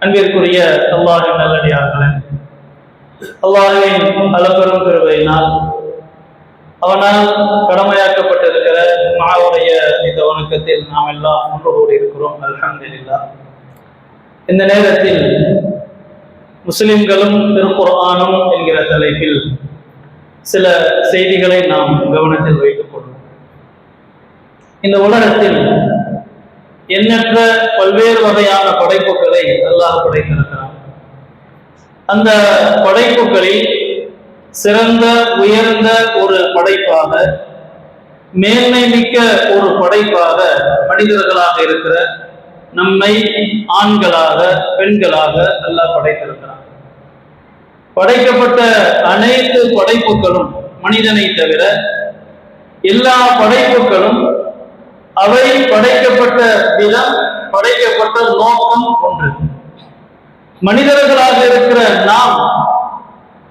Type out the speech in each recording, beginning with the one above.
அன்பிற்குரிய அல்லாஹ்வின் நல்லடியார்களே, அல்லாஹ்வின் அளப்பெரும் கிருபையினால் அவனால் கடமையாக்கப்பட்டிருக்கிற ஜும்ஆவுடைய இந்த வணக்கத்தில் நாம் எல்லாம் ஒன்று கூடி இருக்கிறோம். அல்ஹம்துலில்லாஹ். இந்த நேரத்தில் முஸ்லிம்களும் திருக்குர்ஆனும் என்கிற தலைப்பில் சில செய்திகளை நாம் கவனத்தில் வைத்துக் கொள்வோம். இந்த உலகத்தில் எண்ணற்ற பல்வேறு வகையான படைப்புகளை அல்லாஹ் படைத்திருக்கிறான். அந்த படைப்புகளில் சிறந்த உயர்ந்த ஒரு படைப்பாக, மேன்மை மிக்க ஒரு படைப்பாக மனிதர்களாக இருக்கிற நம்மை ஆண்களாக பெண்களாக அல்லாஹ் படைத்திருக்கிறான். படைக்கப்பட்ட அனைத்து படைப்புகளும் மனிதனை தவிர எல்லா படைப்புகளும் அவை படைக்கப்பட்ட விதம், படைக்கப்பட்ட நோக்கம் ஒன்று. மனிதர்களாக இருக்கிற நாம்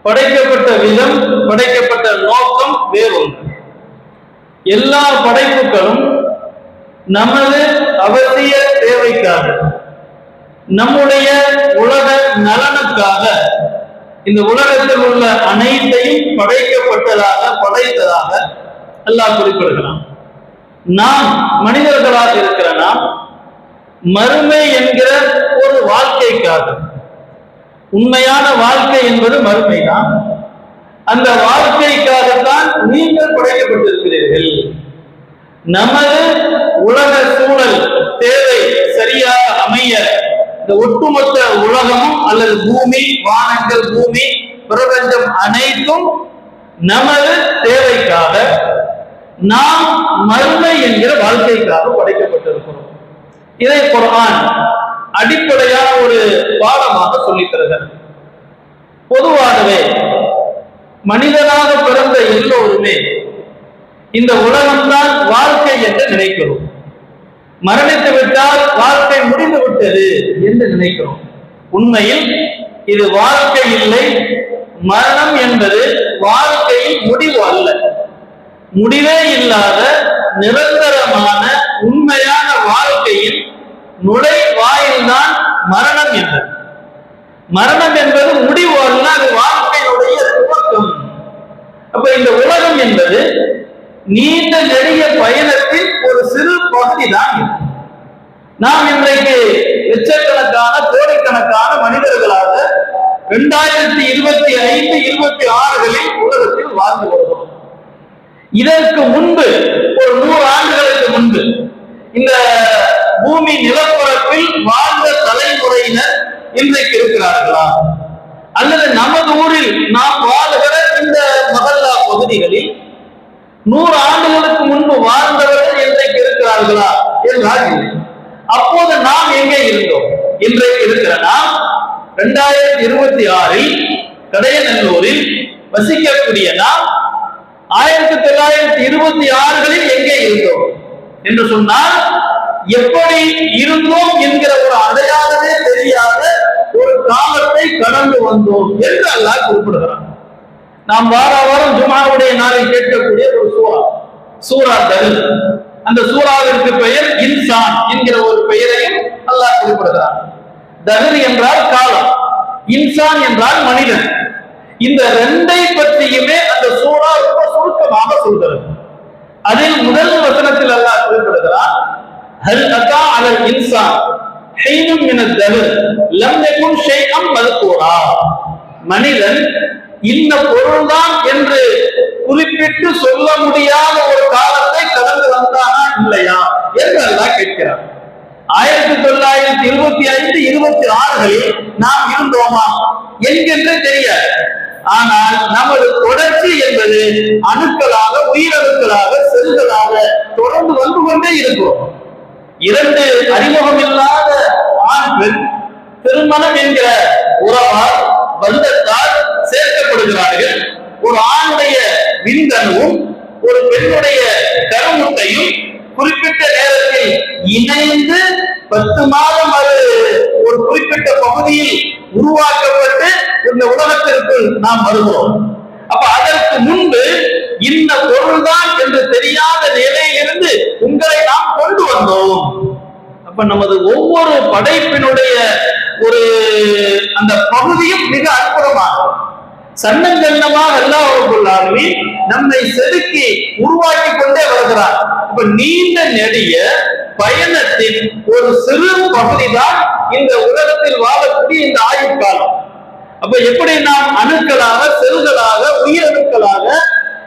படைக்கப்பட்ட விதம், படைக்கப்பட்ட நோக்கம் வேறொன்று. எல்லா படைப்புகளும் நமது அவசிய தேவைக்காக, நம்முடைய உலக நலனுக்காக இந்த உலகத்தில் உள்ள அனைத்தையும் படைத்ததாக அல்லாஹ் குறிப்பிடுகிறான். நாம் மனிதர்களாக இருக்கிற நாம் மறுமை என்கிற ஒரு வாழ்க்கைக்காக, உண்மையான வாழ்க்கை என்பது மறுமைதான், அந்த வாழ்க்கைக்காகத்தான் நீங்கள் படைக்கப்பட்டிருக்கிறீர்கள். நமது உலக சூழல் தேவை சரியாக அமைய இந்த ஒட்டுமொத்த உலகமும் அல்லது பூமி, வானங்கள், பூமி, பிரபஞ்சம் அனைத்தும் நமது தேவைக்காக, நாம் மறுமை என்கிற வாழ்க்கைக்காக படைக்கப்பட்டிருக்கிறோம். இதை குர்ஆன் அடிப்படையான ஒரு பாடமாக சொல்லித் தருகிறது. பொதுவாகவே மனிதனாக பிறந்த எல்லோருமே இந்த உலகம்தான் வாழ்க்கை என்று நினைக்கிறோம். மரணித்து விட்டால் வாழ்க்கை முடிந்து விட்டது என்று நினைக்கிறோம். உண்மையில் இது வாழ்க்கை இல்லை. மரணம் என்பது வாழ்க்கையின் முடிவு அல்ல. முடிவே இல்லாத நிரந்தரமான உண்மையான வாழ்க்கையின் நுழைவாயில்தான் மரணம் என்பது. மரணம் என்பது முடிவு அல்ல, அது வாழ்க்கையுடைய துவக்கம். அப்ப இந்த உலகம் என்பது நீண்ட நெடிய பயணத்தில் ஒரு சிறு பகுதி தான். நாம் இன்றைக்கு லட்சக்கணக்கான கோடிக்கணக்கான மனிதர்களாக 2025, 26களில் உலகத்தில் வாழ்ந்து வருகிறோம். இதற்கு முன்பு ஒரு 100 ஆண்டுகளுக்கு முன்பு இந்த பூமி நிலப்பரப்பில் வாழ்ந்த தலைமுறையினர் இன்றைக்கு இருக்கிறார்களா? அல்லது நமது ஊரில் நாம் வாழ்கிற இந்த மஹல்லா பகுதிகளில் 100 ஆண்டுகளுக்கு முன்பு வாழ்ந்தவர்கள் இன்றைக்கு இருக்கிறார்களா என்றால் இல்லை. அப்போது நாம் எங்கே இருந்தோம்? இன்றைக்கு இருக்கிற நாம் 2026 கடையநல்லூரில் வசிக்கக்கூடிய நாம் 1926களில் எங்கே இருந்தோம் என்று சொன்னால், எப்படி இருந்தோம் என்கிற ஒரு அடையாளமே தெரியாத ஒரு காலத்தை கடந்து வந்தோம் என்று அல்லாஹ் குறிப்பிடுகிறான். நாம் வாரம் ஜும்ஆவுடைய நாளில் கேட்கக்கூடிய ஒரு சூரா தஹர். அந்த சூராவிற்கு பெயர் இன்சான் என்கிற ஒரு பெயரையும் அல்லாஹ் குறிப்பிடுகிறான். தஹர் என்றால் காலம், இன்சான் என்றால் மனிதன். இந்த ரெண்டை பற்றியுமே அந்த சூரா ரொம்ப சுருக்கமாக சொல்கிறது. அதில் முதல் வசனத்தில் அல்லாஹ் குறிப்பிடுகிறான், ஹல் அத்தா அலல் இன்சான் ஹீனும் மினத் தஹர் லம் யகுன் ஷைஅன் மذ்கூரா. மனிதன் இந்த பொருள்தான் என்று குறிப்பிட்டு சொல்ல முடியாத ஒரு காலத்தை கடந்து வந்தானா இல்லையா என்று அல்லாஹ் கேட்கிறார். 1925, 26களில் நாம் இருந்தோமா என்கின்ற தெரியாது. ஆனால் நமது தொடர்ச்சி என்பது அணுக்களாக, உயிரணுக்களாக, செல்களாக தொடர்ந்து வந்து கொண்டே இருக்கிறோம். 2 அறிமுகம் இல்லாத ஆண் பெண் திருமணம் என்கிற உறவால், பந்தத்தால் சேர்க்கப்படுகிறார்கள். ஒரு ஆணுடைய விந்தணுவும் ஒரு பெண்ணுடைய கருமுட்டையும் குறிப்பிட்ட நேரத்தில் இணைந்து 10 மாதம் அது ஒரு குறிப்பிட்ட பகுதியில் உருவாக்கப்பட்டு இந்த உலகத்திற்குள் நாம் வருகிறோம். அப்ப அதற்கு முன்பு இந்த பொருள்தான் என்று தெரியாத நிலையிலிருந்து உங்களை நாம் கொண்டு வந்தோம். அப்ப நமது ஒவ்வொரு படைப்பினுடைய ஒரு அந்த பகுதியும் மிக அற்புதமானது. சன்னங்கன்னமாக அல்லாஹ் நம்மை செதுக்கி உருவாக்கி கொண்டே வருகிறார். இப்ப நீண்ட நெடிய பயணத்தின் ஒரு சிறு பகுதி தான் இந்த உலகத்தில் வாழக்கூடிய இந்த ஆயுட்காலம். அப்ப எப்படி நாம் அணுக்களாக, செல்களாக, உயிரணுக்களாக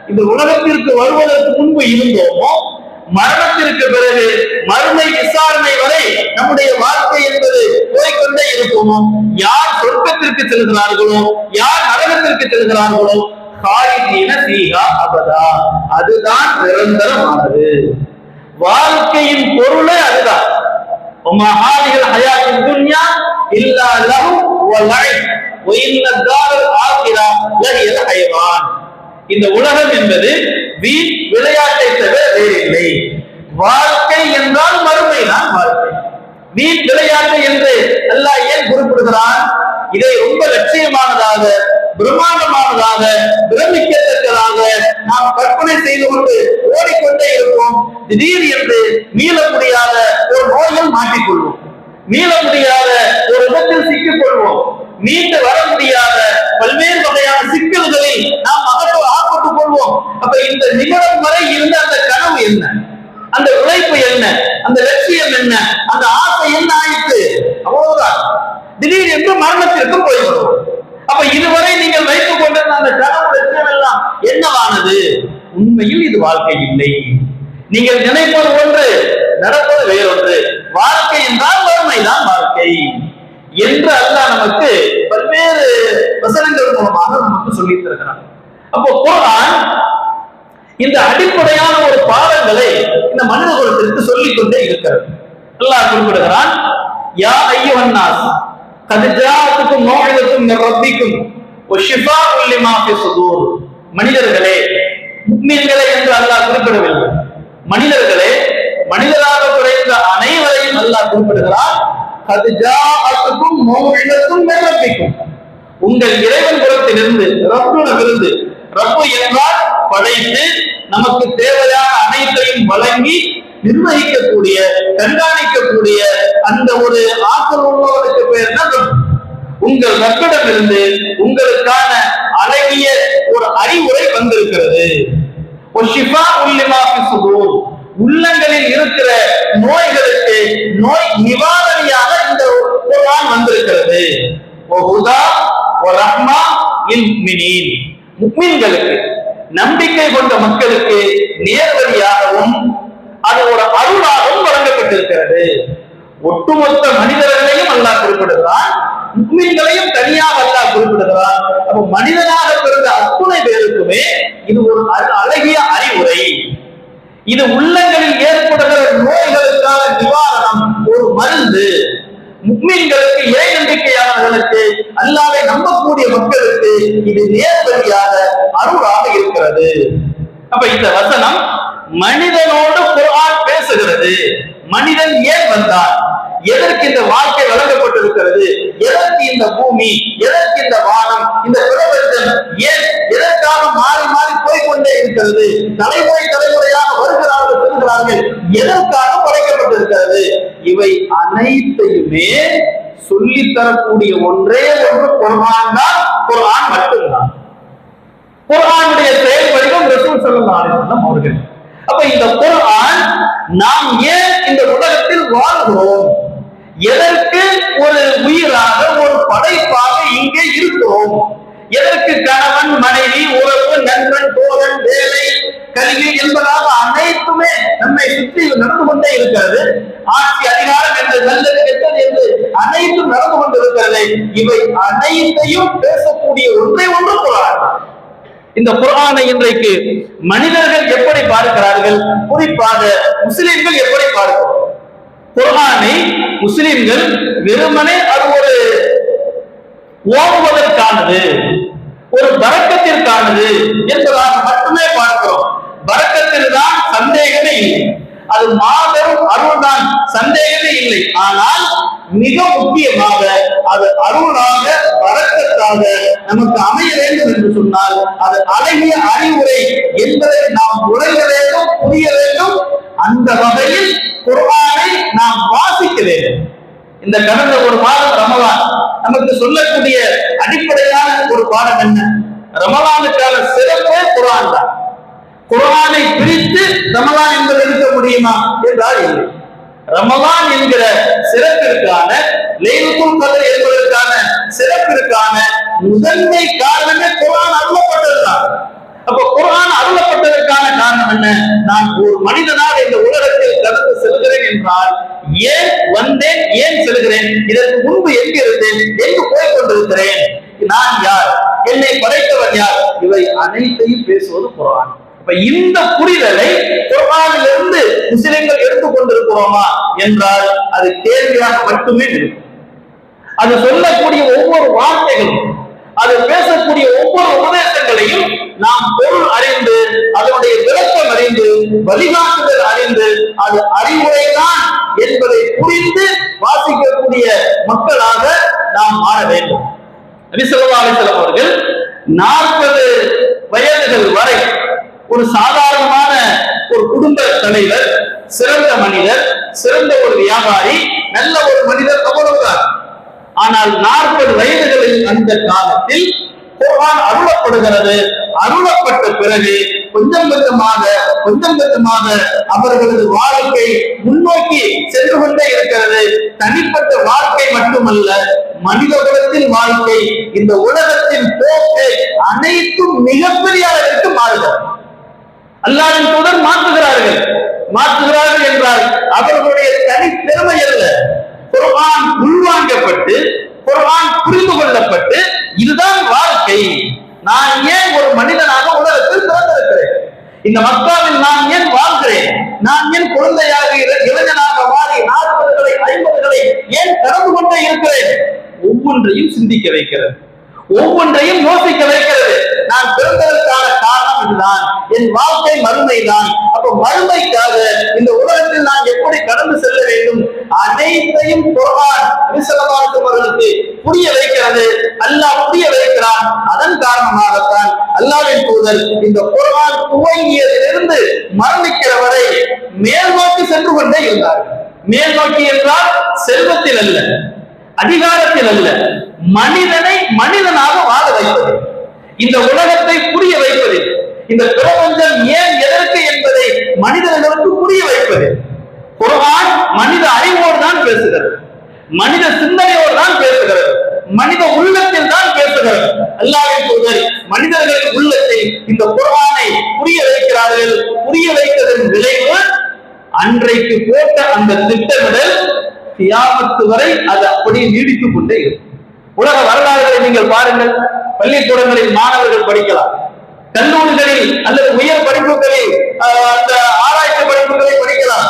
இந்த உலகத்திற்கு வருவதற்கு முன்பு இருந்தோமோ, மரணத்திற்கு பிறகு மறுமை விசாரணை வரை நம்முடைய வாழ்க்கை என்பது போய்கொண்டே இருக்குமோ, யார் சொர்க்கத்திற்கு செல்கிறார்களோ, யார் நரகத்திற்கு செல்கிறார்களோ, காலிதீன ஃபீஹா அபதா, அதுதான் நிரந்தரமானது. வாழ்க்கையின் பொருளே அதுதான். வமா ஹாதிஹில் ஹயாத்துத் துன்யா இல்லா லஹு வ லஇப் வ இன்ன தாரல் ஆகிரா லஹியல் ஹயவான். இந்த உலகம் என்பது வீண் விளையாட்டை தவிர வேறில்லை. வாழ்க்கை என்றால் மறுமைதான் வாழ்க்கை. வீண் விளையாட்டு என்று அல்லாஹ் ஏன் குறிப்பிடுகிறான்? இதை ரொம்ப லட்சியமானதாக, பிரம்மாண்டமானதாக, பிரமிக்கத்தக்கதாக நாம் கற்பனை செய்து கொண்டு ஓடிக்கொண்டே இருப்போம். திடீர் என்று மீள முடியாத ஒரு நோயில் மாட்டிக்கொள்வோம், மீள முடியாத ஒரு இடத்தில் சிக்கிக் கொள்வோம், மீண்டு வர முடியாத பல்வேறு வகையான சிக்கல்களில் நாம் ஆக்கப்பட்டுக் கொள்வோம். அப்ப இந்த நிமிடம் வரை இருந்த அந்த கனவு என்ன, அந்த உழைப்பு என்ன, அந்த லட்சியம் என்ன, அந்த ஆசை என்ன ஆயிற்று? அவ்வளவுதான். திடீர் என்று மரணத்திற்கு போய்விடும். அப்ப இதுவரை நீங்கள் வைத்துக் கொண்டிருந்த அந்த கனவு லட்சியம் எல்லாம் என்னவானது? உண்மையில் இது வாழ்க்கை இல்லை. நீங்கள் நினைப்பது ஒன்று, நடப்பது வேறொன்று. வாழ்க்கை என்றால் வறுமைதான் வாழ்க்கை என்று அல்லாஹ் நமக்கு பல்வேறு வசனங்கள் மூலமாக நமக்கு சொல்லித் தருகிறான். அப்போ குர்ஆன் இந்த அடிப்படையான ஒரு பாடங்களை இந்த மனித குலத்திற்கு சொல்லிக் கொண்டே இருக்கிறது. அல்லாஹ் குறிப்பிடுகிறான், யா அய்யுஹன் நாஸ் கத் ஜாஅத்துக்கும் மௌஇதத்தும் மின் ரப்பிக்கும் வ ஷிஃபாஉன் லிமா ஃபி ஸுதூர். மனிதர்களே, முஃமின்களே என்று அல்லாஹ் குறிப்பிடவில்லை. மனிதர்களே, மனிதராக பிறந்த அனைவரையும் அல்லாஹ் குறிப்பிடுகிறான். கத் ஜாஅத்துக்கும் மௌஇதத்தும் மின் ரப்பிக்கும். உங்கள் இறைவன் புறத்திலிருந்து, ரப்பிடமிருந்து, ரப்பு என்றால் படைத்து நமக்கு தேவையான அனைத்தையும் வழங்கி நிர்வகிக்கக்கூடிய, கண்காணிக்கக்கூடிய அந்த ஒரு ஆற்றல் உள்ளவருக்கு பெயர் தான். உங்கள் ரப்பிடமிருந்து உங்களுக்கான அழகிய ஒரு அறிவுரை வந்திருக்கிறது. உள்ளங்களில் இருக்கிற நோய்களுக்கு நோய் நிவாரணியாக இந்த குர்ஆன் வந்திருக்கிறது. முஃமின்களுக்கு, நம்பிக்கை கொண்ட மக்களுக்கு நேர்வழியாகவும் அது ஒரு அருளாகவும் வழங்கப்பட்டிருக்கிறது. ஒட்டுமொத்த மனிதர்களையும் அல்லாஹ் குறிப்பிடுகிறான், முஃமின்களையும் தனியாக அல்லாஹ் குறிப்பிடுகிறான். அப்ப மனிதனாக பிறந்த அத்துணை பேருக்குமே இது ஒரு அழகிய அறிவுரை. இது உள்ளங்களில் ஏற்படுகிற நோய்களுக்கான நிவாரணம், ஒரு மருந்து. முஃமின்களுக்கு, இறை நம்பிக்கையாளர்களுக்கு, அல்லாஹ்வை நம்பக்கூடிய மக்களுக்கு இது நேர்வழியாக அருளாக இருக்கிறது. அப்ப இந்த வசனம் மனிதனோடு குர்ஆன் பேசுகிறது. மனிதன் ஏன் வந்தான்? எதற்கு இந்த வாழ்க்கை வழங்கப்பட்டிருக்கிறது? எதற்கு இந்த பூமி, எதற்கு இந்த வானம், இந்த பிரபஞ்சம் ஏன் எதற்காக மாறி மாறி போய்கொண்டே இருக்கிறது? தலைமுறை தலைமுறையாக வருகிறார்கள், செல்கிறார்கள், எதற்காக படைக்கப்பட்டிருக்கிறது? இவை அனைத்தையுமே சொல்லித்தரக்கூடிய ஒன்றே ஒன்று குர்ஆன் தான். குர்ஆன் மட்டும்தான். குர்ஆனுடைய செயல் வடிவம் ரசூல் ஸல்லல்லாஹு அலைஹி வஸல்லம் அவர்கள். அப்ப இந்த குர்ஆன் நாம் ஏன் இந்த உலகத்தில் வாழ்கிறோம், எதற்கு ஒரு உயிராக, ஒரு படைப்பாக இங்கே இருக்கிறோம், எதற்கு கணவன் மனைவி உறவு நண்பன் தோழன் வேலை கல்வி என்பதாக அனைத்துமே நம்மை சுற்றி நடந்து கொண்டே இருக்கிறது. ஆட்சி அதிகாரம் என்று நல்லது கெட்டது என்று அனைத்தும் நடந்து கொண்டிருக்கிறது. இவை அனைத்தையும் பேசக்கூடிய ஒன்றை ஒன்று குர்ஆன். இந்த குர்ஆனை இன்றைக்கு மனிதர்கள் எப்படி பார்க்கிறார்கள், குறிப்பாக முஸ்லிம்கள் எப்படி பார்க்கிறார்கள்? குர்ஆனை முஸ்லிம்கள் வெறுமனே அது ஒரு ஓதுவதற்கானது, ஒரு பரக்கத்திற்கானது என்பதாக மட்டுமே பார்க்கிறோம். பரக்கத்தில் தான் சந்தேகமே இல்லை, அது மாபெரும் அருள் தான், சந்தேகமே இல்லை. ஆனால் மிக முக்கியமாக அது அருளாக, பரக்கத்தாக நமக்கு அமைய வேண்டும் என்று சொன்னால் அது அழகிய அறிவுரை என்பதை நாம் உணர வேண்டும், புரிய வேண்டும். அந்த வகையில் குர்ஆனை நாம் வாசிக்க வேண்டும். இந்த கடந்த ஒரு மாதம் ரமலான், நமக்கு சொல்லக்கூடிய அடிப்படையான ஒரு பாடம் என்ன? ரமலானுக்கான சிறப்பே குர்ஆன் தான். குர்ஆனை பிரித்து ரமலான் என்பது இருக்க முடியுமா என்றால் இல்லை. ரமலான் என்கிற சிறப்பிற்கான, லைலத்துல் கத்ர் என்பதற்கான சிறப்பிற்கான முதன்மை காரணமே குர்ஆன் அருளப்பட்டதுதான். அப்ப குர்ஆன் அருளப்பட்டதற்கான காரணம் என்ன? நான் ஒரு மனிதனாக இந்த உலகத்தில் கடந்து செல்கிறேன் என்றால் ஏன் வந்தேன், ஏன் செல்கிறேன், இதற்கு முன்பு எங்கு இருந்தேன், எங்கு போய் கொண்டிருக்கிறேன், நான் யார், என்னை படைத்தவன் யார், இவை அனைத்தையும் பேசுவது குர்ஆன். இந்த புரிதலை குர்ஆனிலிருந்து முஸ்லிம்கள் எடுத்துக் கொண்டிருக்கிறோமா என்றால் அது கேள்வியாக மட்டுமே இருக்கும். அது சொல்லக்கூடிய ஒவ்வொரு வார்த்தைகளும், அது பேசக்கூடிய ஒவ்வொரு உபதேசங்களையும் நாம் பொருள் அறிந்து, அதனுடைய விளக்கம் அறிந்து, வழிகாட்டுதல் அறிந்து, அது அறிவுரைதான் என்பதை புரிந்து வாசிக்கக்கூடிய மக்களாக நாம் மாற வேண்டும். நபி ஸல்லல்லாஹு அலைஹி வஸல்லம் அவர்கள் 40 வயதுகள் வரை ஒரு சாதாரணமான ஒரு குடும்ப தலைவர், சிறந்த மனிதர், சிறந்த ஒரு வியாபாரி, நல்ல ஒரு மனிதர், அவ்வளவுதான். ஆனால் 40 வயதுகளில் அந்த காலத்தில் குர்ஆன் அருளப்படுகிறது. அருளப்பட்ட பிறகு கொஞ்சம் கொஞ்சமாக அவர்களது வாழ்க்கை முன்னோக்கி சென்று கொண்டே இருக்கிறது. தனிப்பட்ட வாழ்க்கை மட்டுமல்ல, மனித குலத்தின் வாழ்க்கை, இந்த உலகத்தின் போக்கு அனைத்தும் மிகப்பெரிய அளவிற்கு மாறுகிறது. அல்லாஹ்வின் தூதர் மாற்றுகிறார்கள் என்றால் அவர்களுடைய தனித்திறமை அல்ல, குர்ஆன் உள்வாங்கப்பட்டு, குர்ஆன் புரிந்து கொள்ளப்பட்டு, இதுதான் வாழ்க்கை. நான் ஏன் ஒரு மனிதனாக உலகத்தில் பிறந்திருக்கிறேன், இந்த மக்காவில் நான் ஏன் வாழ்கிறேன், நான் ஏன் குழந்தையாக இளைஞனாக மாறி 40களை 50களை ஏன் கடந்து கொண்டே இருக்கிறேன், ஒவ்வொன்றையும் சிந்திக்க வைக்கிறது, ஒவ்வொன்றையும் யோசிக்க வைக்கிறது. நான் பிறந்ததற்கான காரணம் இதுதான், என் வாழ்க்கை மறுமைதான். அப்ப மறுமைக்காக இந்த உலகத்தில் நான் எப்படி கடந்து செல்ல வேண்டும், அனைத்தையும் குர்ஆன் அவர்களுக்கு புரிய வைக்கிறது. அல்லாஹ் புரிய வைக்கிறான். அதன் காரணமாகத்தான் அல்லாஹ்வின் தூதர் இந்த குர்ஆன் துவங்கியதிலிருந்து மரணிக்கிற வரை மேல் நோக்கி சென்று கொண்டே இருந்தார்கள். மேல் நோக்கி என்றால் செல்வத்தில் அல்ல, அதிகாரத்தில் அல்ல, மனிதனை மனிதனாக வாழ வைப்பது, இந்த உலகத்தை புரிய வைப்பது, இந்த பிரபஞ்சம் ஏன் எதற்கு என்பதை மனிதர்களுக்கு புரிய வைப்பது. குர்ஆன் மனித அறிவோடு தான் பேசுகிறது, மனித சிந்தனையோடு தான் பேசுகிறது, மனித உள்ளத்தில் தான் பேசுகிறது. அல்லாஹ்வின் தூதர் மனிதர்களின் உள்ளத்தை இந்த குர்ஆனை புரிய வைக்கிறார்கள். புரிய வைத்ததன் விளைவு அன்றைக்கு போட்ட அந்த திட்டமிடல் கியாமத் வரை அது அப்படியே நீடித்துக் கொண்டே இருக்கும். உலக வரலாறுகளை நீங்கள் பாருங்கள். பள்ளிக்கூடங்களில் மாணவர்கள் படிக்கலாம், கல்லூரிகளில் அல்லது உயர் படிப்புகளில் அந்த ஆராய்ச்சி படிப்புகளை படிக்கலாம்.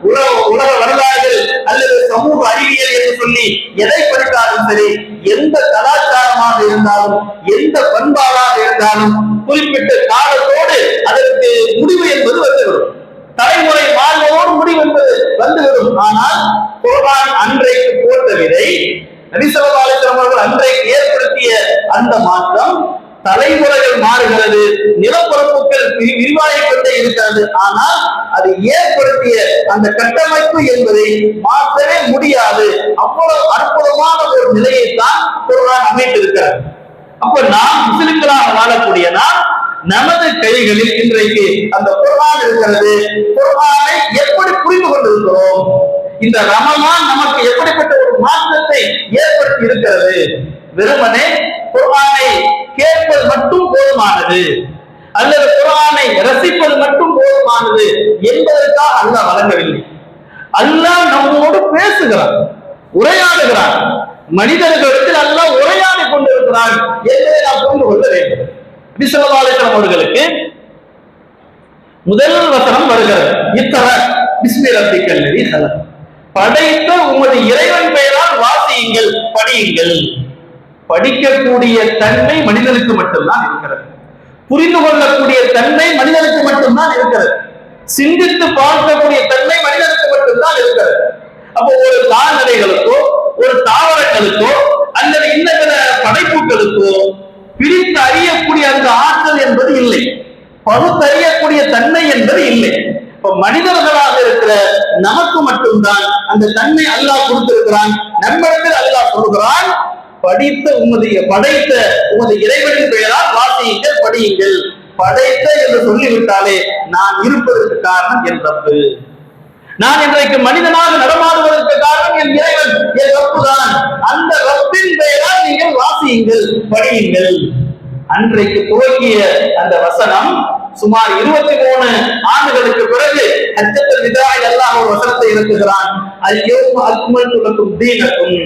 உலக வரலாறுகள் அல்லது சமூக அறிவியல் என்று சொல்லி எதை படித்தாலும் சரி, எந்த கலாச்சாரமாக இருந்தாலும், எந்த பண்பாடாக இருந்தாலும், குறிப்பிட்ட காலத்தோடு அதற்கு முடிவு என்பது வந்துவிடும். தலைமுறை வாழ்வோடு முடிவு என்பது வந்துவிடும். ஆனால் குர்ஆன் அன்றைக்கு போட்ட விதை, நபி ஸல்லல்லாஹு அலைஹி வஸல்லம் அவர்கள் அன்றைக்கு ஏற்படுத்திய அந்த மாற்றம், தலைமுறைகள் மாறுகிறது, நிலப்பரப்புகள் விரிவாகிக் கொண்டே இருக்கிறது. ஆனால் அது ஏற்படுத்திய அந்த கட்டமைப்பு என்பதை மாற்றவே முடியாது. அவ்வளவு அற்புதமான ஒரு நிலையை தான் குர்ஆன் அமைத்திருக்கிறது. அப்ப நாம் முஸ்லிம்களாக வாழக்கூடிய நாம், நமது கைகளில் இன்றைக்கு அந்த குர்ஆன் இருக்கிறது. குர்ஆனை எப்படி புரிந்து கொண்டிருக்கிறோம், இந்த ரமலான் நமக்கு எப்படிப்பட்ட ஒரு மாற்றத்தை ஏற்படுத்தி இருக்கிறது. வெறுமனே குர்ஆனை கேட்பது மட்டும் போதுமானது, அல்லது குர்ஆனை ரசிப்பது மட்டும் போதுமானது என்பதற்காக அல்லாஹ் வழங்கவில்லை. அல்லாஹ் நம்மோடு பேசுகிறான், உரையாடுகிறான். மனிதர்களிடத்தில் அல்லாஹ் உரையாடி கொண்டிருக்கிறான் என்பதை நாம் புரிந்து கொள்ள வேண்டும். நபி ஸல்லல்லாஹு அலைஹி வஸல்லம் அவர்களுக்கு முதல் வசனம் வருகிறது, இத்தர பிஸ்மி ரப்பிக்கல் லதீ ஹலக், படைத்த உமது இறைவன் பெயரால் வாசியுங்கள், படியுங்கள். படிக்கக்கூடிய தன்மை மனிதனுக்கு மட்டும்தான் இருக்கிறது, புரிந்து கொள்ளக்கூடிய தன்மை மனிதனுக்கு மட்டும்தான் இருக்கிறது, சிந்தித்து பார்க்கக்கூடிய தன்மை மனிதனுக்கு மட்டும்தான் இருக்கிறது. அப்போ ஒரு கால்நடைகளுக்கோ ஒரு தாவரங்களுக்கோ அல்லது இன்ன படைப்புகளுக்கோ பிரித்து அறியக்கூடிய அந்த ஆற்றல் என்பது இல்லை, பகுத்தறியக்கூடிய தன்மை என்பது இல்லை. இப்ப மனிதர்களாக இருக்கிற நமக்கு மட்டும்தான் அந்த தன்மை அல்லாஹ் கொடுத்திருக்கிறான். நம்மிடத்தில் அல்லாஹ் சொல்கிறான், படைத்த உமது இறைவனின் பெயரால் வாசியுங்கள், படியுங்கள். படைத்த என்று சொல்லிவிட்டாலே நான் இருப்பதற்கு காரணம் என் ரப்பு, நான் இன்றைக்கு மனிதனாக நடமாடுவதற்கு காரணம் என் இறைவன், என் ரப்பு தான். அந்த ரப்பின் பெயரால் நீங்கள் வாசியுங்கள், படியுங்கள். அன்றைக்கு துவங்கிய அந்த வசனம் சுமார் 23 ஆண்டுகளுக்கு பிறகு ஹஜ்ஜத்துல் விதாஇல் அல்லாஹ் ஒரு வசனத்தை இறக்குகிறான். அல்-யௌம அக்மல்து லக்கும் தீனக்கும்,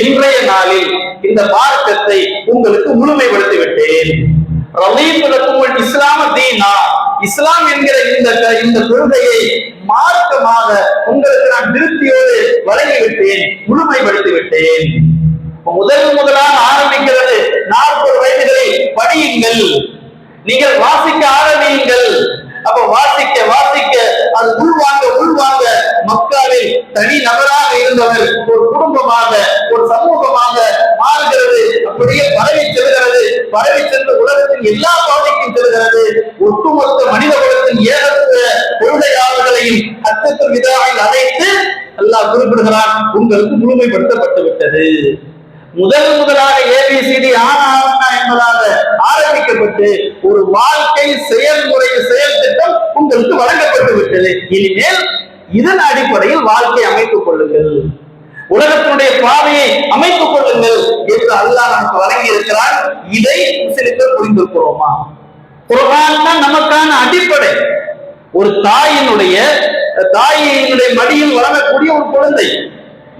இன்றைய நாளில் இந்த மார்க்கத்தை உங்களுக்கு முழுமைப்படுத்தி விட்டேன். ரலீது லக்குமுல் இஸ்லாம தீனா, இஸ்லாம் என்கிற இந்த கொள்கையை மார்க்கமாக உங்களுக்கு நான் திருப்தியோடு வழங்கிவிட்டேன், முழுமைப்படுத்தி விட்டேன். முதலாக ஆரம்பிக்கிறது 40 வயதுகளில் படியுங்கள், நீங்கள் வாசிக்க ஆரம்பியுங்கள். அப்ப வாசிக்க வாசிக்க அது உள்வாங்க மக்காவில் தனி நபராக இருந்தவர் ஒரு குடும்பமாக, ஒரு சமூகமாக மாறுகிறது. அப்படியே பரவி செல்கிறது, பரவி சென்று உலகத்தின் எல்லா பகுதிக்கும் செல்கிறது. ஒட்டுமொத்த மனித குலத்தின் ஏகத்துவ கொள்கையாளர்களையும் ஹஜ்ஜத்துல் விதாஇல் அழைத்து அல்லாஹ் குறிப்பிடுகிறான், உங்களுக்கு முழுமைப்படுத்தப்பட்டு விட்டது. முதலாக ஏபிசிடி என்பதாக ஆரம்பிக்கப்பட்டு ஒரு வாழ்க்கை செயல்முறை செயல் திட்டம் உங்களுக்கு வழங்கப்பட்டு விட்டது. இனிமேல் இதன் அடிப்படையில் வாழ்க்கை அமைத்துக் கொள்ளுங்கள், உலகத்தினுடைய பாதையை அமைத்துக் கொள்ளுங்கள் என்று அல்லாஹ் நமக்கு வழங்கி இருக்கிறார். இதை முஸ்லிம்கள் புரிந்திருக்கிறோமா? குர்ஆன் தான் நமக்கான அடிப்படை. ஒரு தாயினுடைய மடியில் வளரக்கூடிய ஒரு குழந்தை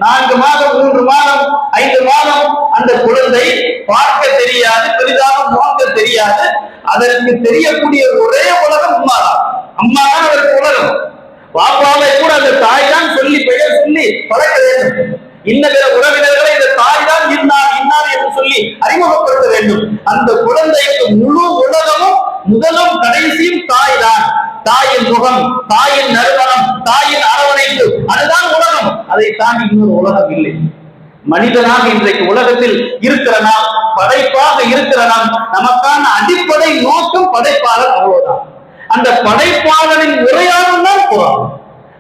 4 மாதம் 3 மாதம் 5 மாதம் அந்த குழந்தை பார்க்க தெரியாது, பெரிதாக முகங்க தெரியாது. அதற்கு தெரியக்கூடிய ஒரே உலகம் அம்மாதான். அம்மா தான் அதற்கு உலகம். பாப்பாவை கூட அந்த தாய் தான் சொல்லி பெயர் சொல்லி பழக்க வேண்டும். இன்ன பிற உறவினர்களை இந்த தாய் தான் இன்னார் என்று சொல்லி அறிமுகப்படுத்த வேண்டும். அந்த குழந்தைக்கு முழு உலகமும் முதலும் கடைசியும் தாய் தான். தாயின் முகம், தாயின் நறுமணம், தாயின் அரவணைப்பு, அதுதான் உலகம். அதை தாண்டி இன்னொரு உலகம் இல்லை. மனிதனாக இன்றைக்கு உலகத்தில் இருக்கிற நாம், படைப்பாக இருக்கிற நாம், நமக்கான அடிப்படை நோக்கம் படைப்பாளர், அவ்வளவுதான். அந்த படைப்பாளரின் உரையாடல் தான் குர்ஆன்.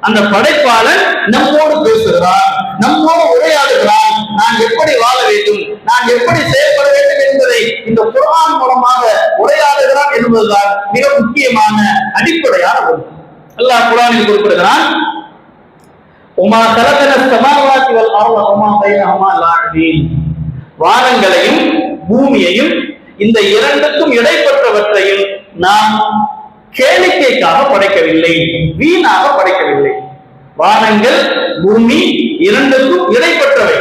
அந்த படைப்பாளன் நம்மோடு பேசுகிறான், நம்மோடு உரையாடுகிறான். நான் எப்படி வாழ வேண்டும், நான் எப்படி செயல்பட வேண்டும் என்பதை இந்த குர்ஆன் மூலமாக உரையாடுகிறான் என்பதுதான் மிக முக்கியமான அடிப்படையான ஒன்று. அல்லாஹ் குர்ஆனில் குறிப்பிடுகிறான், உமா தலகன ஸமாவாதி வல் அர்த வமா பைனஹுமா லாஇபீன், வானங்களையும் பூமியையும் இந்த இரண்டுக்கும் இடைப்பட்டவற்றையும் நாம் கேளிக்கைக்காக படைக்கவில்லை, வீணாக படைக்கவில்லை. வானங்கள் பூமி இரண்டுக்கும் இடைப்பட்டவை,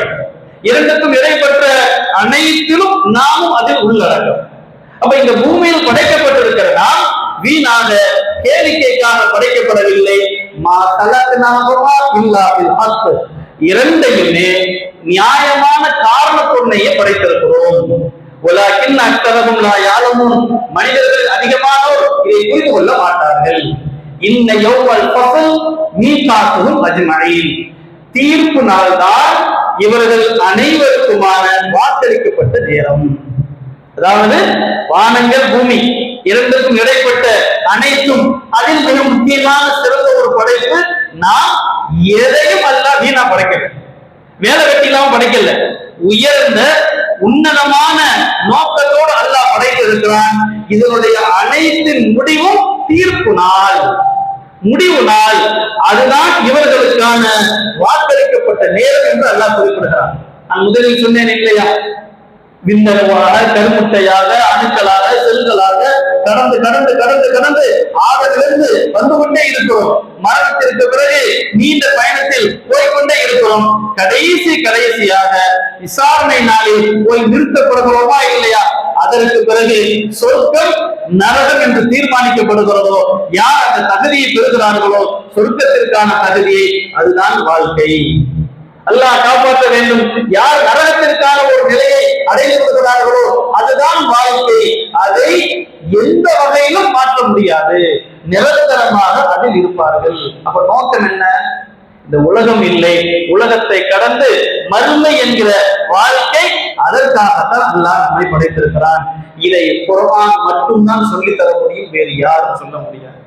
இரண்டுக்கும் இடைப்பட்ட அனைத்திலும் நாமும் அதில் உள்ளடக்கம். அப்ப இந்த பூமியில் படைக்கப்பட்டிருக்கிற நாம் வீணாக கேளிக்கைக்காக படைக்கப்படவில்லை. இரண்டையுமே நியாயமான காரணத்துடனேயே படைத்திருக்கிறோம். மனிதர்கள் அதிகமானோர் இதை புரிந்து கொள்ள மாட்டார்கள். தீர்ப்பு நாள் தான் இவர்கள் அனைவருக்குமான வாக்களிக்கப்பட்ட நேரம். அதாவது வானங்கள் பூமி இரண்டுக்கும் இடைப்பட்ட அனைத்தும், அதில் மிக முக்கியமான சிறந்த ஒரு படைப்பு. நாம் எதையும் அல்ல வீணா படைக்கல, வேலை வெட்டி இல்லாம படைக்கல, உயர்ந்த உன்னதமான நோக்கத்தோடு அல்லாஹ் படைத்திருக்கிறான். இதனுடைய அனைத்தின் முடிவும் தீர்ப்பு நாள், முடிவு நாள். அதுதான் இவர்களுக்கான வாக்களிக்கப்பட்ட நேரம் என்று அல்லாஹ் குறிப்பிடுகிறான். நான் முதலில் சொன்னேன் இல்லையா, விண்ணணுவாக, கருமுட்டையாக, அணுக்களாக, செல்களாக கடந்து கடந்து கடந்து கடந்து ஆதலிருந்து வந்து கொண்டே இருக்கிறோம். மரணத்திற்கு பிறகு நீண்ட பயணத்தில் போய்கொண்டே இருக்கிறோம். கடைசியாக விசாரணை நாளில் போய் நிறுத்தப்படுகிறோமா இல்லையா? அதற்கு பிறகு சொர்க்கம் நரகம் என்று தீர்மானிக்கப்படுகிறதோ, யார் அந்த தகுதியை பெறுகிறார்களோ சொர்க்கத்திற்கான தகுதியை, அதுதான் வாழ்க்கை. அல்லாஹ் காப்பாற்ற வேண்டும். யார் நரகத்திற்கான ஒரு நிலையை அடைந்து விடுகிறார்களோ அதுதான் வாழ்க்கை. அதை எந்த வகையிலும் மாற்ற முடியாது, நிரந்தரமாக அதில் இருப்பார்கள். அப்ப நோக்கம் என்ன? இந்த உலகம் இல்லை, உலகத்தை கடந்து மறுமை என்கிற வாழ்க்கை, அதற்காகத்தான் அல்லாஹ் நம்மை படைத்திருக்கிறான். இதை குர்ஆன் மட்டும்தான் சொல்லித்தர முடியும், வேறு யாரும் சொல்ல முடியாது.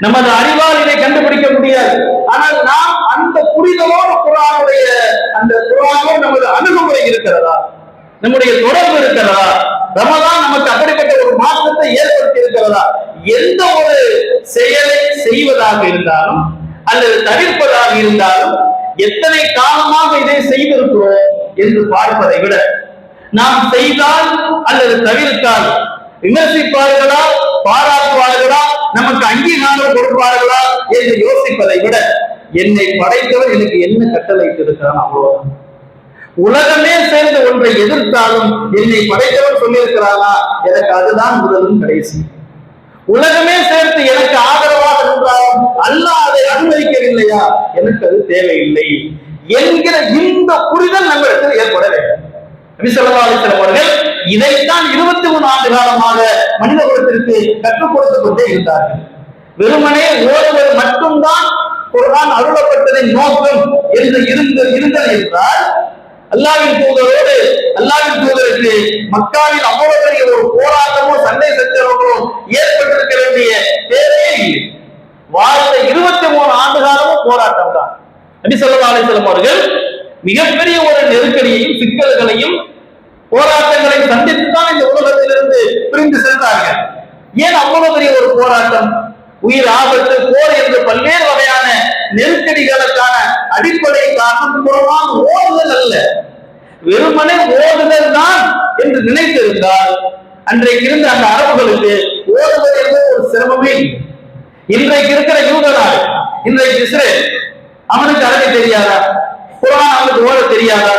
நமது அறிவால் இதை கண்டுபிடிக்க முடியாது. ஆனால் நாம் அந்த புரிதலோடு குர்ஆனுடைய அந்த குர்ஆனோடு நமது அணுகுமுறை இருக்கிறதா? நம்முடைய தொடர்பு இருக்கிறதா? ரமதான் நமக்கு அப்படிப்பட்ட ஒரு மாற்றத்தை ஏற்படுத்தி இருக்கிறதா? எந்த ஒரு செயலை செய்வதாக இருந்தாலும் அல்லது தவிர்ப்பதாக இருந்தாலும் எத்தனை காலமாக இதை செய்திருக்கிறோம் என்று பார்ப்பதை விட, நாம் செய்தால் அல்லது தவிர்த்தால் விமர்சிப்பார்களா, பாராட்டுவார்களா, நமக்கு அங்கீகாரம் கொடுப்பார்களா என்று யோசிப்பதை விட, என்னை படைத்தவர் எனக்கு என்ன கட்டளையிட்டு இருக்கிறான் அவ்வளவுதான். உலகமே சேர்ந்த ஒன்றை எதிர்த்தாலும் என்னை படைத்தவர் சொல்லியிருக்கிறானா, எனக்கு அதுதான் முதலும் கடைசி. உலகமே சேர்த்து எனக்கு ஆதரவாக நின்றாலும் அல்லாஹ் அதை அனுமதிக்கவில்லையா, எனக்கு அது தேவையில்லை என்கிற இந்த புரிதல் நம்மிடத்தில் ஏற்பட வேண்டும். நபி ஸல்லல்லாஹு அலைஹி வஸல்லம் அவர்கள் இதைத்தான் 23 ஆண்டு காலமாக மனித குலத்திற்கு கற்றுக் கொடுத்துக் கொண்டே இருந்தார்கள். வெறுமனே ஓடுவது மட்டும்தான் குர்ஆன் அருளப்பட்டதின் நோக்கம் என்று இருந்தது என்றால், அல்லாஹ்வின் தூதரோடு அல்லாஹ்வின் தூதருக்கு மக்காவில் அவ்வளவு பெரிய ஒரு போராட்டமோ சண்டை சச்சரவோ ஏற்பட்டிருக்க வேண்டிய தேவையே இல்லை. வாழ்ந்த 23 ஆண்டு காலமும் போராட்டம் தான். நபி ஸல்லல்லாஹு அலைஹி வஸல்லம் அவர்கள் மிகப்பெரிய ஒரு நெருக்கடியையும் சிக்கல்களையும் போராட்டங்களையும் சந்தித்துதான் இந்த உலகத்திலிருந்து பிரிந்து சென்றார்கள். ஏன் அவ்வளவு பெரிய ஒரு போராட்டம்? உயிர் ஆபத்து, போர் என்று பல்வேறு வகையான நெருக்கடிகளுக்கான அடிப்படை காரணம் குர்ஆன் ஓதுதல் அல்ல, வெறுமனே ஓதுதல் தான் என்று நினைத்திருந்தால் அன்றைக்கு இருந்த அந்த அரபுகளுக்கு ஓதுவது என்பது ஒரு சிரமமே. இன்றைக்கு இருக்கிற யூதனார், இன்றைக்கு இஸ்ரேல், அவனுக்கு அரபி தெரியாதா? குர்ஆன் அவனுக்கு ஓத தெரியாதா?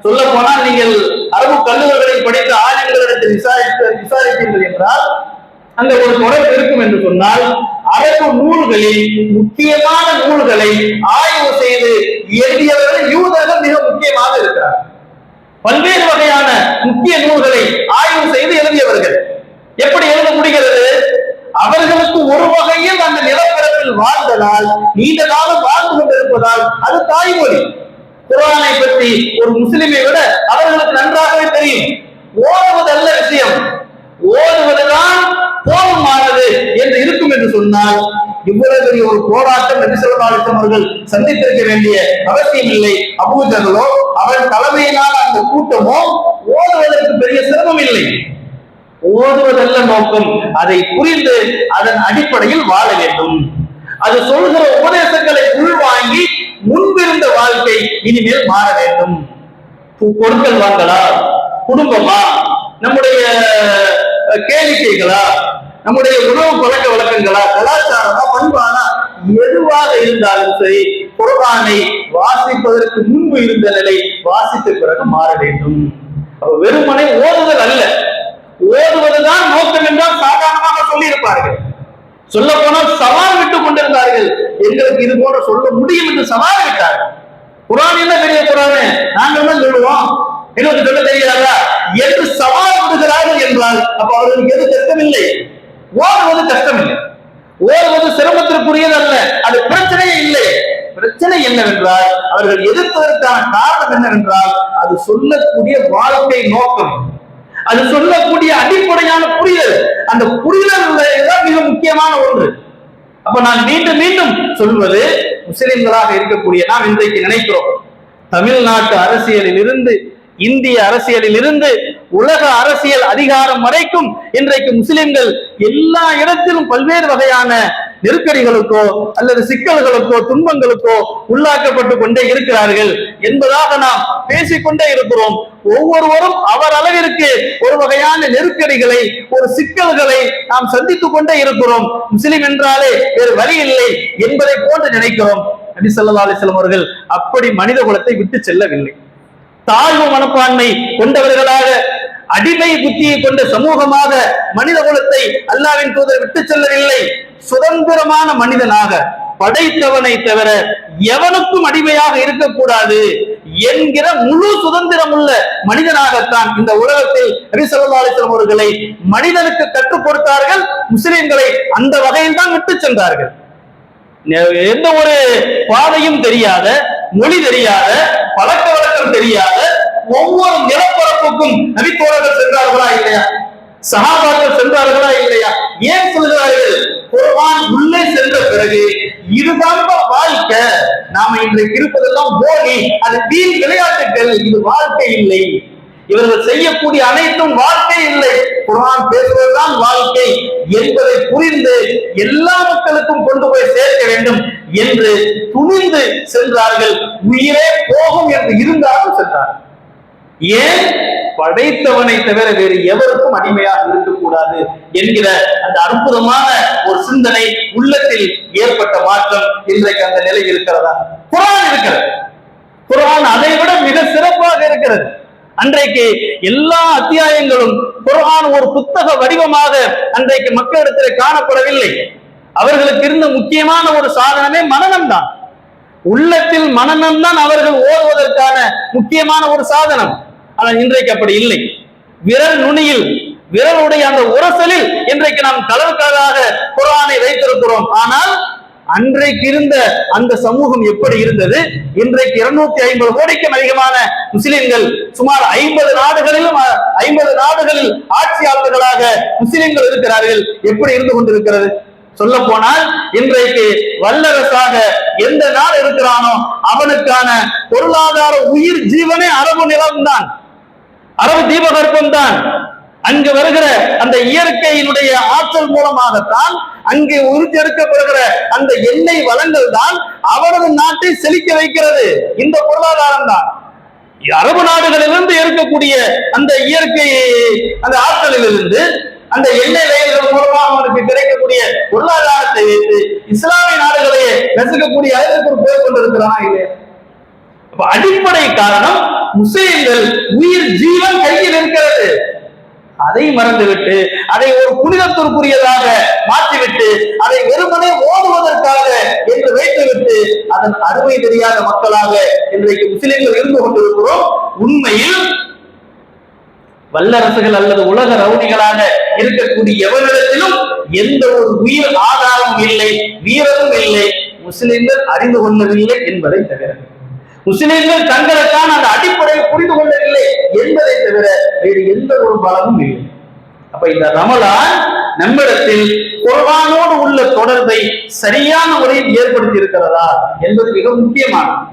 சொல்ல போனால் நீங்கள் அரபு கல்லூரிகளில் படித்த ஆளுங்களிடத்தில் விசாரித்தீர்கள் என்றால் அந்த ஒரு தொடர்பு இருக்கும் என்று சொன்னால், அரபு நூல்களில் முக்கியமான நூல்களை ஆய்வு செய்து எழுதியவர்கள் யூதர்கள் மிக முக்கியமாக இருக்கிறார். பல்வேறு வகையான முக்கிய நூல்களை ஆய்வு செய்து எழுதியவர்கள். எப்படி எழுத முடிகிறது? அவர்களுக்கு ஒரு வகையில் அந்த நிலப்பரப்பில் வாழ்ந்ததால், நீண்ட காலம் வாழ்ந்து கொண்டிருப்பதால் அது தாய்மொழி. குர்ஆனை பற்றி ஒரு முஸ்லிமை விட அவர்களுக்கு நன்றாகவே தெரியும். ஓடுவதல்ல விஷயம், ஓடுவதுதான் போதுமானது என்று இருக்கும் என்று சொன்னால், இவ்வளவு பெரிய ஒரு போராட்டம் நபி ஸல்லல்லாஹு அலைஹி வஸல்லம் அவர்கள் சந்தித்திருக்க வேண்டிய அவசியம் இல்லை. அபூ ஜஹலோ அவன் தலைமையிலான அந்த கூட்டமோ ஓடுவதற்கு பெரிய சிரமம் இல்லை. ஓடுவதல்ல நோக்கம், அதை புரிந்து அதன் அடிப்படையில் வாழ வேண்டும். அது சொல்கிற உபதேசங்களை உள்வாங்கி முன்பிருந்த வாழ்க்கை இனிமேல் மாற வேண்டும். கொடுக்கல் வாங்கலா, குடும்பமா, நம்முடைய கேளிக்கைகளா, நம்முடைய உணவு பழக்க வழக்கங்களா, கலாச்சாரமா, பண்பானா, எதுவாக இருந்தாலும் சரி குர்ஆனை வாசிப்பதற்கு முன்பு இருந்த நிலை வாசித்த பிறகு மாற வேண்டும். வெறுமனை ஓதுதல் அல்ல, ஓதுவதுதான் நோக்கம் என்றால் சாதாரணமாக சொல்லி இருப்பார்கள். சொல்ல போனால் சவால் விட்டுக் கொண்டிருந்தார்கள். எங்களுக்கு இது போல சொல்ல முடியும் என்று சவால் விட்டார்கள். குர்ஆன் என்ன பெரிய குர்ஆன், நாங்கள் தான் சொல்லுவோம், எனக்கு சொல்ல தெரியாதா என்று சவால் விடுகிறார்கள் என்றால் அப்ப அவர்களுக்கு எது கஷ்டமில்லை? ஓடுவது கஷ்டமில்லை, ஓடுவது சிரமத்திற்குரியது அல்ல, அது பிரச்சனையே இல்லை. பிரச்சனை என்னவென்றால் அவர்கள் எதிர்ப்பதற்கான காரணம் என்னவென்றால் அது சொல்லக்கூடிய வாழ்க்கை நோக்கம், அது சொல்லக்கூடிய அடிப்படையான புரிதல். அந்த புரிதல் மிக முக்கியமான ஒன்று. அப்ப நான் மீண்டும் மீண்டும் சொல்வது, முஸ்லிம்களாக இருக்கக்கூடிய நாம் இன்றைக்கு நினைக்கிறோம், தமிழ்நாட்டு அரசியலில் இருந்து இந்திய அரசியலில் இருந்து உலக அரசியல் அதிகாரம் வரைக்கும் இன்றைக்கு முஸ்லிம்கள் எல்லா இடத்திலும் பல்வேறு வகையான நெருக்கடிகளுக்கோ அல்லது சிக்கல்களுக்கோ துன்பங்களுக்கோ உள்ளாக்கப்பட்டு கொண்டே இருக்கிறார்கள் என்பதாக நாம் பேசிக்கொண்டே இருக்கிறோம். ஒவ்வொருவரும் அவர் அளவிற்கு ஒரு வகையான நெருக்கடிகளை, ஒரு சிக்கல்களை நாம் சந்தித்துக் கொண்டே இருக்கிறோம். முஸ்லிம் என்றாலே வேறு வழி இல்லை என்பதை போன்று நினைக்கிறோம். நபி ஸல்லல்லாஹு அலைஹி வஸல்லம் அவர்கள் அப்படி மனித குலத்தை விட்டு செல்லவில்லை. தாழ்வு மனப்பான்மை கொண்டவர்களாக, அடிமை புத்தியை கொண்ட சமூகமாக மனித குலத்தை அல்லாஹ்வின் தூதர் விட்டு செல்லவில்லை. சுதந்திரமான மனிதனாக, படைத்தவனை தவிர எவனுக்கும் அடிமையாக இருக்கக்கூடாது என்கிற முழு சுதந்திரம் உள்ள மனிதனாகத்தான் இந்த உலகத்தில் நபி ஸல்லல்லாஹு அலைஹி வஸல்லம் அவர்களை மனிதனுக்கு கற்றுக் கொடுத்தார்கள். முஸ்லிம்களை அந்த வகையில் தான் விட்டு சென்றார்கள். எந்த ஒரு பாதையும் தெரியாத, மொழி தெரியாத, பழக்க வழக்கம் தெரியாத ஒவ்வொரு நிலப்பரப்புக்கும் நபித்தோழர்கள் சென்றார்களா இல்லையா? சஹாபாக்கள் சென்றார்களா இல்லையா? ஏன் சொல்கிறார்கள்? குர்ஆன் உள்ளே சென்ற பிறகு இதுதான் வாழ்க்கை, நாம இன்றைக்கு இருப்பதெல்லாம் போலி, அது வீண் விளையாட்டுகள், இது வாழ்க்கை இல்லை இவர்கள் செய்யக்கூடிய அனைத்தும் வாழ்க்கை இல்லை, குர்ஆன் பேசுவதுதான் வாழ்க்கை என்பதை புரிந்து எல்லா மக்களுக்கும் கொண்டு போய் சேர்க்க வேண்டும் என்று துணிந்து சென்றார்கள். உயிரே போகும் என்று இருந்தாலும் சென்றார்கள். ஏன்? படைத்தவனை தவிர வேறு எவருக்கும் அடிமையாக இருக்கக்கூடாது என்கிற அந்த அற்புதமான ஒரு சிந்தனை உள்ளத்தில் ஏற்பட்ட மாற்றம் இன்றைக்கு அந்த நிலை இருக்கிறதா? குர்ஆன் இருக்கிறது, குர்ஆன் அதை விட மிக சிறப்பாக இருக்கிறது. அன்றைக்கு எல்லா அத்தியாயங்களும் குர்ஆன் ஒரு புத்தக வடிவமாக அன்றைக்கு மக்களிடத்தில் காணப்படவில்லை. அவர்களுக்கு இருந்த முக்கியமான ஒரு சாதனமே மனனம் தான். உள்ளத்தில் மனனம் தான் அவர்கள் ஓதுவதற்கான முக்கியமான ஒரு சாதனம். ஆனால் இன்றைக்கு அப்படி இல்லை. விரல் நுனியில், விரலுடைய அந்த உரசலில் இன்றைக்கு நாம் கலர்களாக குர்ஆனை வைத்திருக்கிறோம். ஆனால் அன்றைக்கு இருந்த அந்த சமூகம் எப்படி இருந்தது? இன்றைக்கு 250 கோடிக்கும் அதிகமான முஸ்லிம்கள், சுமார் 50 நாடுகளில் ஆட்சியாளர்களாக முஸ்லிம்கள் இருக்கிறார்கள். எப்படி இருந்து கொண்டிருக்கிறது? சொல்ல போனால் இன்றைக்கு வல்லரசாக எந்த நாடு இருக்கிறானோ அவனுக்கான பொருளாதார உயிர் ஜீவனே அரபு நிலம்தான், அரபு தீபகற்பம் தான். அங்கு வருகிற அந்த இயற்கையினுடைய ஆற்றல் மூலமாகத்தான் அங்கே உறுதியெடுக்கப்படுகிற அந்த எண்ணெய் வளங்கள் தான் அவரது நாட்டை செழிக்க வைக்கிறது. இந்த பொருளாதாரம் தான் அரபு நாடுகளிலிருந்து இருக்கக்கூடிய அந்த இயற்கை அந்த ஆற்றலிலிருந்து அந்த எண்ணெய் வயல்கள் மூலமாக அவனுக்கு கிடைக்கக்கூடிய பொருளாதாரத்தை வைத்து இஸ்லாமிய நாடுகளையே நசுக்கக்கூடிய அளவிற்கு போய் கொண்டிருக்கிறானா இல்லையா? அடிப்படை காரணம் முஸ்லிம்கள் உயிர் ஜீவன் கையில் இருக்கிறது. அதை மறந்துவிட்டு அதை ஒரு புனிதத்திற்குரியதாக மாற்றிவிட்டு அதை வெறுமனே ஓடுவதற்காக என்று வைத்துவிட்டு அதன் அருமை தெரியாத மக்களாக இன்றைக்கு முஸ்லிம்கள் இருந்து கொண்டிருக்கிறோம். உண்மையில் வல்லரசுகள் அல்லது உலக ரவுடிகளாக இருக்கக்கூடிய எவரிடத்திலும் எந்த ஒரு உயிர் ஆதாரமும் இல்லை, வீரமும் இல்லை. முஸ்லிம்கள் அறிந்து கொள்ளவில்லை என்பதை தவிர, முஸ்லிம்கள் தங்களுக்கான அந்த அடிப்படையை புரிந்து கொள்ளவில்லை என்பதை தவிர வேறு எந்த ஒரு பலமும் இல்லை. அப்ப இந்த ரமலான் நம்மிடத்தில் குர்ஆனோடு உள்ள தொடர்பை சரியான முறையில் ஏற்படுத்தி இருக்கிறதா என்பது மிக முக்கியமானது.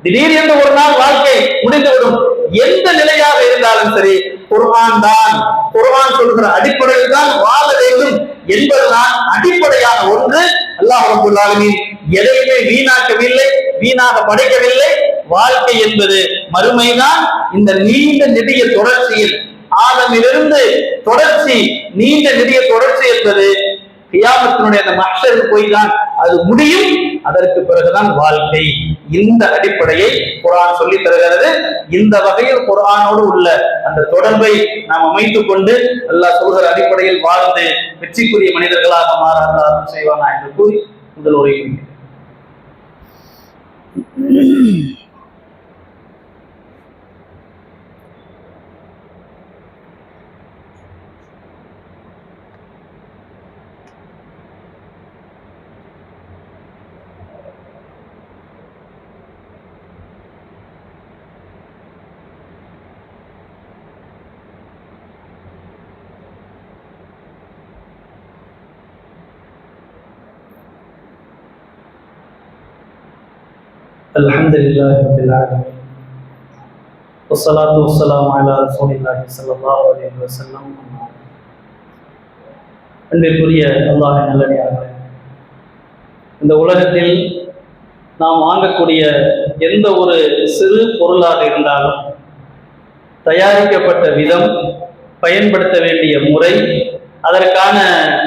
திடீர் என்று ஒரு நாள் வாழ்க்கை முடிந்துவிடும். எந்த நிலையாக இருந்தாலும் சரி, குர்ஆன் தான், குர்ஆன் சொல்கிற அடிப்படையில் தான் வாழ வேண்டும் என்பதுதான் அடிப்படையான ஒன்று. அல்லாஹ் ரப்பல் ஆலமீன் எதையுமே வீணாக்கவில்லை, வீணாக படைக்கவில்லை. வாழ்க்கை என்பது மறுமைதான். இந்த நீண்ட நெடிய தொடர்ச்சியில் ஆதமிலிருந்து தொடர்ச்சி, நீண்ட நெடிய தொடர்ச்சி என்பது கியாமத்தினுடைய அந்த மஹ்ஷருக்கு போய் தான் அது முடியும். அதற்கு பிறகுதான் வாழ்க்கை. இந்த அடிப்படையை குர்ஆன் சொல்லி தருகிறது. இந்த வகையில் குர்ஆனோடு உள்ள அந்த தொடர்பை நாம் அமைத்துக் கொண்டு அல்லாஹ் சொல்கிற அடிப்படையில் வாழ்ந்து வெற்றிக்குரிய மனிதர்களாக மாற அல்லாஹ் செய்வானா என்று கூறி முதல் உரை அல்ஹம்துலில்லாஹி ரப்பில் ஆலமீன் வஸ்ஸலாத்து வஸ்ஸலாமு அலா ரசூலில்லாஹி ஸல்லல்லாஹு அலைஹி வஸல்லம். அன்பிற்குரிய அல்லாஹ்வின் நல்லடியார்களே, இந்த உலகத்தில் நாம் வாங்கக்கூடிய எந்த ஒரு சிறு பொருளாக இருந்தாலும் தயாரிக்கப்பட்ட விதம், பயன்படுத்த வேண்டிய முறை, அதற்கான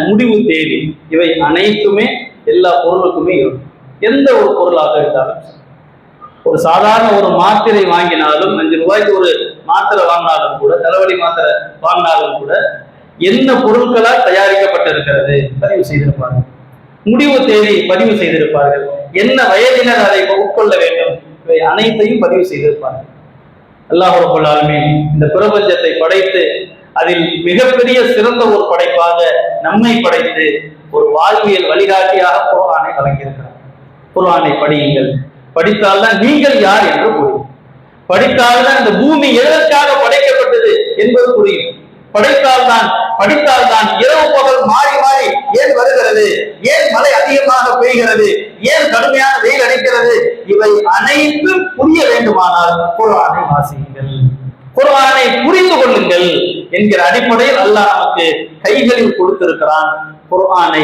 முடிவு தேதி, இவை அனைத்துமே எல்லா பொருளுக்குமே இருக்கும். எந்த ஒரு பொருளாக இருந்தாலும், ஒரு சாதாரண ஒரு மாத்திரை வாங்கினாலும், 5 ரூபாய்க்கு ஒரு மாத்திரை வாங்கினாலும் கூட, தலைவலி மாத்திரை வாங்கினாலும் கூட என்ன பொருட்களால் தயாரிக்கப்பட்டிருக்கிறது பதிவு செய்திருப்பார்கள். முடிவு தேதி பதிவு செய்திருப்பார்கள். என்ன வயதினர் அதை உட்கொள்ள வேண்டும், இவை அனைத்தையும் பதிவு செய்திருப்பார்கள். அல்லாஹ் ரப்பல் ஆலமீன் இந்த பிரபஞ்சத்தை படைத்து அதில் மிகப்பெரிய சிறந்த ஒரு படைப்பாக நம்மை படைத்து ஒரு வாழ்வியல் வழிகாட்டியாக குர்ஆனை வழங்கியிருக்கிறார். குர்ஆனை படியுங்கள், படித்தால்தான் நீங்கள் யார் என்று புரியும். படித்தால்தான் இந்த பூமி எதற்காக படைக்கப்பட்டது என்பது புரியும். படித்தால்தான் இரவு பகல் மாறி மாறி ஏன் வருகிறது, ஏன் மழை அதிகமாக பெய்கிறது, ஏன் கடுமையான வெயில் அடிக்கிறது, இவை அனைத்தும் புரிய வேண்டுமானால் குர்ஆனை வாசியுங்கள். குர்ஆனை புரிந்து கொள்ளுங்கள் என்கிற அடிப்படையில் அல்லாஹ் நமக்கு கைகளில் கொடுத்திருக்கிறான். குர்ஆனை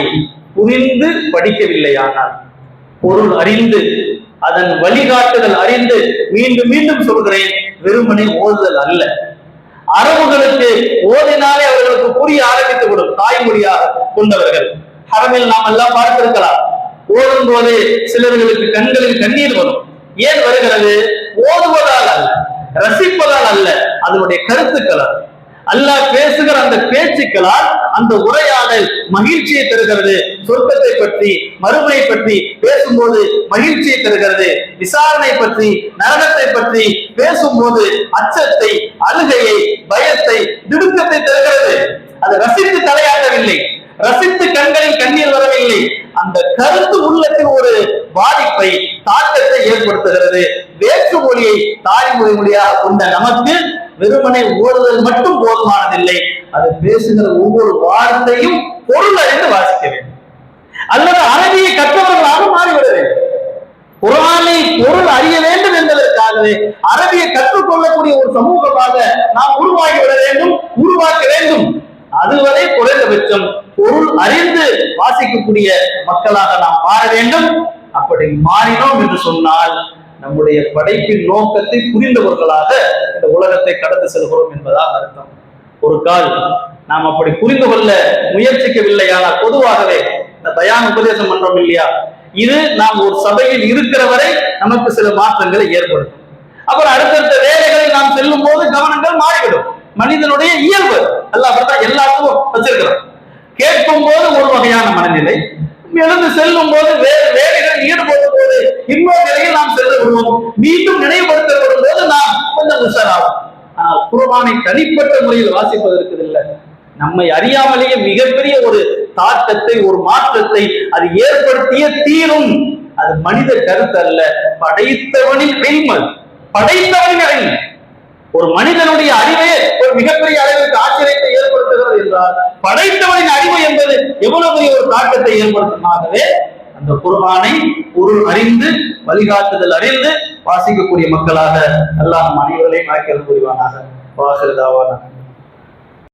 புரிந்து படிக்கவில்லையானால், பொருள் அறிந்து அதன் வழிகாட்டுதல் அறிந்து, மீண்டும் மீண்டும் சொல்கிறேன், வெறுமனை ஓதுதல் அல்ல. அரபுகளுக்கு ஓதினாலே அவர்களுக்கு புரிய ஆரம்பித்து விடும், தாய்மொழியாக கொண்டவர்கள். ஹரமில் நாம் எல்லாம் பார்த்திருக்கலாம், ஓடும் போது சிலர்களுக்கு கண்களில் கண்ணீர் வரும். ஏன் வருகிறது? ஓதுவதால் அல்ல, ரசிப்பதால் அல்ல, அதனுடைய கருத்துக்களால். அல்லாஹ் பேசுகிற அந்த பேச்சுக்களால் அந்த உரையாடல் மகிழ்ச்சியை தருகிறது. சொர்க்கத்தை பற்றி, மறுமையை பற்றி பேசும்போது மகிழ்ச்சியை தருகிறது. விசாரணை பற்றி, நரகத்தை பற்றி பேசும்போது அச்சத்தை, அழுகையை, பயத்தை, திடுக்கத்தை தருகிறது. அது ரசித்து தலையாட்டவில்லை, ரசித்து கண்களில் கண்ணீர் வரவில்லை. அந்த கருத்து உள்ளத்தில் ஒரு பாதிப்பை, தாக்கத்தை ஏற்படுத்துகிறது. வேற்று மொழியை தாய்மொழி மொழியாக கொண்ட நமக்கு வெறுமனை ஓடுதல் மட்டும் போதுமானதில்லை, அது பேசுகிற ஒவ்வொரு வார்த்தையும் பொருள் அறிந்து வாசிக்க வேண்டும், அல்லது அரபியை கற்றவர்களாக மாறிவிட வேண்டும். குர்ஆனை பொருள் அறிய வேண்டும் என்பதற்காகவே அரபியை கற்றுக்கொள்ளக்கூடிய ஒரு சமூகமாக நாம் உருவாக்கிவிட வேண்டும், உருவாக்க வேண்டும். அதுவரை குறைந்தபட்சம் பொருள் அறிந்து வாசிக்கக்கூடிய மக்களாக நாம் மாற வேண்டும். அப்படி மாறினோம் என்று சொன்னால் நம்முடைய படைப்பின் நோக்கத்தை புரிந்தவர்களாக இந்த உலகத்தை கடந்து செல்கிறோம் என்பதாக அர்த்தம். ஒரு கால் நாம் அப்படி புரிந்து கொள்ள முயற்சிக்கவில்லையானால், பொதுவாகவே இந்த பயான் உபதேசம் பண்றோம் இல்லையா, இது நாம் ஒரு சபையில் இருக்கிற வரை நமக்கு சில மாற்றங்களை ஏற்படுத்தும். அப்புறம் அடுத்தடுத்த வேலைகளில் நாம் செல்லும் போது கவனங்கள் மாறிவிடும். மனிதனுடைய இயல்பு அல்லாஹ் அப்படித்தான் எல்லாத்துக்கும் வச்சிருக்கிறோம். கேட்கும் போது ஒரு வகையான மனநிலை, எழுந்து செல்லும் போது வேறு வேலைகளில் ஈடுபடும் போது இன்னொரு நிலையில் நாம் சென்று விடுவோம். மீண்டும் நினைவுபடுத்தப்படும் போது நாம் கொஞ்சம் உஷாராகும். ஆனால் குர்ஆனை தனிப்பட்ட முறையில் வாசிப்பதற்கு இல்லை, நம்மை அறியாமலேயே மிகப்பெரிய ஒரு தாக்கத்தை, ஒரு மாற்றத்தை அது ஏற்படுத்திய தீரும். அது மனித கருத்து அல்ல, படைத்தவனின் இல்மு, படைத்தவனின் இல்மு. ஒரு மனிதனுடைய அறிவே ஒரு மிகப்பெரிய அளவிற்கு ஆச்சரியத்தை ஏற்படுத்துகிறது என்றால், படைத்தவனின் அறிவு என்பது எவ்வளவு பெரிய ஒரு தாக்கத்தை ஏற்படுத்துமாகவே அந்த குர்ஆனை பொருள் அறிந்து, வழிகாட்டுதல் அறிந்து வாசிக்கக்கூடிய மக்களாக அல்லாஹ் நம் அனைவரையும் ஆக்கி அருள் புரிவானாக. வாஹிர் தாவானா.